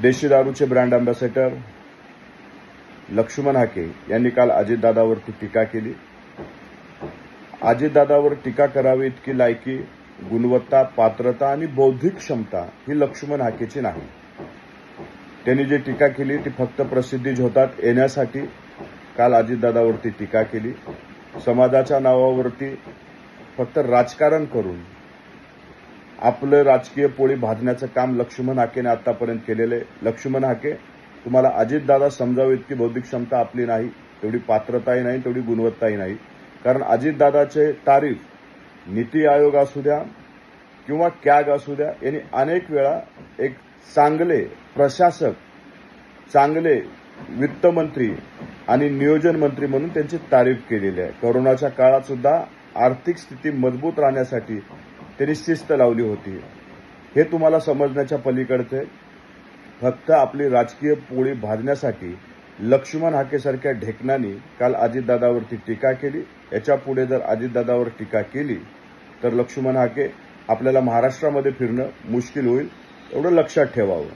देशी दारूचे brand ambassador Laxman Hake यांनी काल अजितदादावरती टीका केली। अजितदादावर टीका करावी इतकी लायकी, गुणवत्ता, पात्रता आणि बौद्धिक क्षमता ही लक्ष्मण हाकेची नाही। त्यांनी जी टीका केली ती फक्त प्रसिद्धी झोतात येण्यासाठी काल अजितदादावरती टीका केली। समाजाच्या नावावरती फक्त राजकारण करून आपलं राजकीय पोळी भाजण्याचं काम लक्ष्मण हाकेने आतापर्यंत केलेलं आहे। लक्ष्मण हाके, तुम्हाला अजितदादा समजावे इतकी बौद्धिक क्षमता आपली नाही, तेवढी पात्रताही नाही, तेवढी गुणवत्ताही नाही। कारण अजितदादाचे तारीफ नीती आयोग असू द्या किंवा कॅग असू द्या, यांनी अनेक वेळा एक चांगले प्रशासक, चांगले वित्तमंत्री आणि नियोजन मंत्री म्हणून त्यांची तारीफ केलेली आहे। कोरोनाच्या काळात सुद्धा आर्थिक स्थिती मजबूत राहण्यासाठी त्यांनी शिस्त लावली होती। हे तुम्हाला समजण्याच्या पलीकडचे फक्त आपली राजकीय पोळी भाजण्यासाठी लक्ष्मण हाकेसारख्या ढेकणांनी काल अजितदादावरती टीका केली। याच्या पुढे जर अजितदादावर टीका केली तर लक्ष्मण हाके आपल्याला महाराष्ट्रामध्ये फिरणं मुश्किल होईल, एवढं लक्षात ठेवावं।